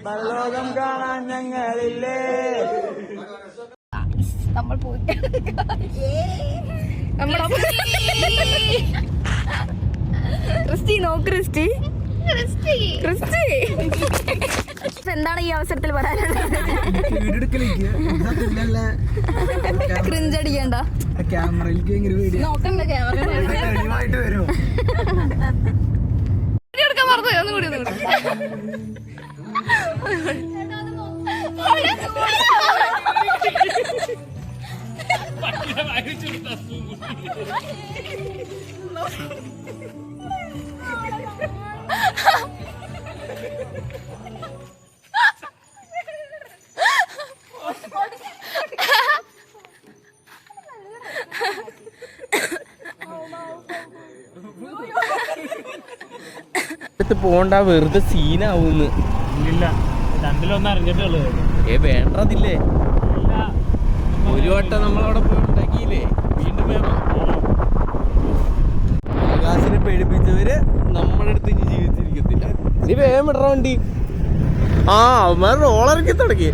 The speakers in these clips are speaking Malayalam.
പരലോകം കാണാൻ ഞങ്ങളില്ലേ. നമ്മൾ ക്രിസ്റ്റി നോക്ക് ക്രിസ്റ്റി ക്രിസ്റ്റി എന്താണ് ഈ അവസരത്തിൽ പറയാനുള്ളത്? ക്രിഞ്ചടിക്കണ്ട, നോക്കണ്ട ക്യാമറ എടുക്കാൻ മറന്നു. ഒന്നുകൂടി പോണ്ട, വെറുതെ സീനാവൂന്ന്. അറിഞ്ഞിട്ടുള്ളൂ. വേണ്ടതില്ലേ, ഒരു വട്ടം നമ്മളവിടെ പോയി ഉണ്ടാക്കിയില്ലേ, വീണ്ടും വേണം. ആകാശിനെ പേടിപ്പിച്ചവര് നമ്മുടെ അടുത്ത് ഇനി ജീവിച്ചിരിക്കത്തില്ല. നീ വേഗം വിടറ വണ്ടി. അവന്മാർ റോളിറക്കി തുടങ്ങി.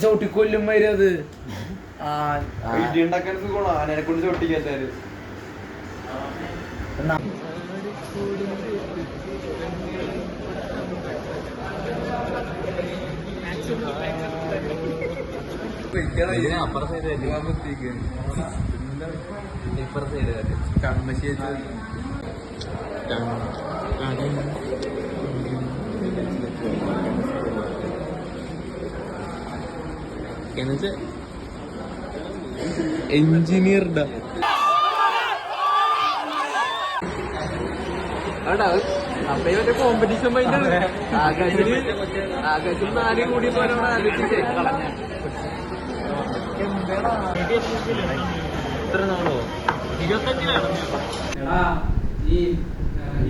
ചവിട്ടിക്കൊല്ലുമാര് അത് ഇടിയുണ്ടാക്കാൻ സുഖമാണോ ആനയെ കൊണ്ട് ചവിട്ടിക്കാറ്റാര്. എഞ്ചിനീയർഡാ അപ്പൊ മറ്റേ കോമ്പറ്റീഷൻ മൈൻഡാണ്. ആകാശം 4 കൂടി പോലെ എത്ര നാളോ 25 ഈ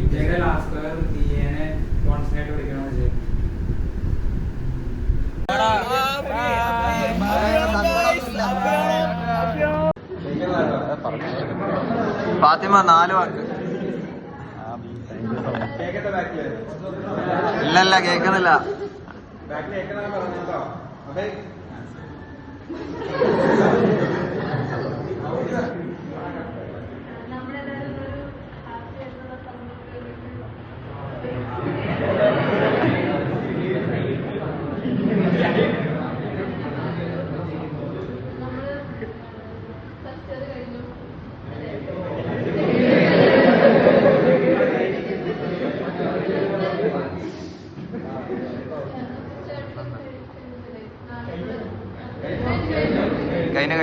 ഇന്ത്യയുടെ ലാസ്റ്റ് തീയനെ കോൺസെൻട്രേറ്റ് വിളിക്കണമെന്ന് ഫാത്തിമ 4 വാക്ക്. ഇല്ലല്ല കേക്കുന്നില്ല. കഴിഞ്ഞു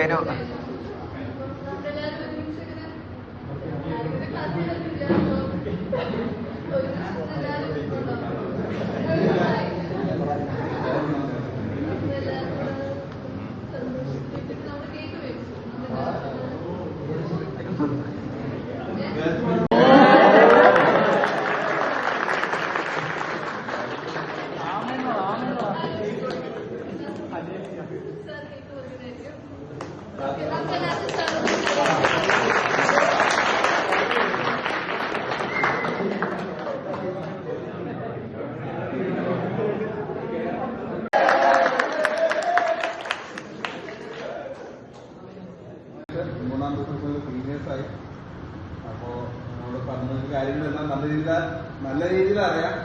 നല്ല രീതിയിൽ അറിയാം.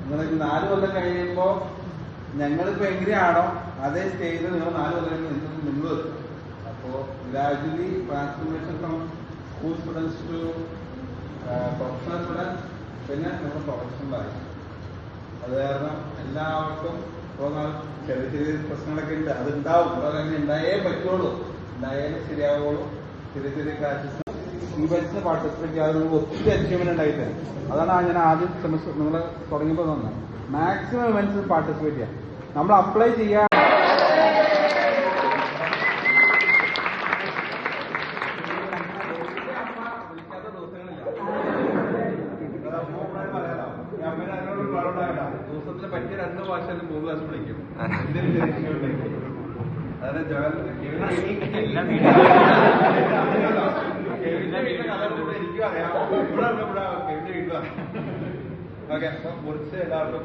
നിങ്ങൾ 4 കൊല്ലം കഴിയുമ്പോൾ ഞങ്ങളിപ്പോ എങ്ങനെയാണോ അതേ സ്റ്റേജിൽ നിങ്ങൾ 4 കൊല്ലം നിന്ന് അപ്പോൾ gradually transformation from school students to professional students, പിന്നെ നമ്മൾ പ്രൊഫഷണലായി അത് കാരണം എല്ലാവർക്കും ചെറിയ ചെറിയ പ്രശ്നങ്ങളൊക്കെ ഉണ്ട്. അത് ഉണ്ടാവും. അതുപോലെ തന്നെ ഉണ്ടായേ പറ്റുള്ളൂ. ഉണ്ടായാലും ശരിയാവുള്ളൂ. ചെറിയ ചെറിയ ക്ലാഷസ് ഇവന്റ്സിന് പാർട്ടിസിപ്പേറ്റ് ചെയ്യാതെ ഒത്തിരി അച്ചീവ്മെന്റ് ഉണ്ടായിത്തരും. അതാണ് ഞാൻ ആദ്യം സെമസ്റ്റർ നിങ്ങൾ തുടങ്ങിയപ്പോൾ തന്നെ മാക്സിമം ഇവന്റ്സിൽ പാർട്ടിസിപ്പേറ്റ് ചെയ്യാം. നമ്മൾ അപ്ലൈ ചെയ്യാൻ ദിവസത്തിന് പറ്റിയ 2 ഭാഷയിൽ 3 ക്ലാസ് വിളിക്കും. അതെ എനിക്കും അറിയാം. ഇവിടെ വീട്ടിലാണ്. ഓക്കെ, അപ്പൊ മുറിച്ച് എല്ലാവർക്കും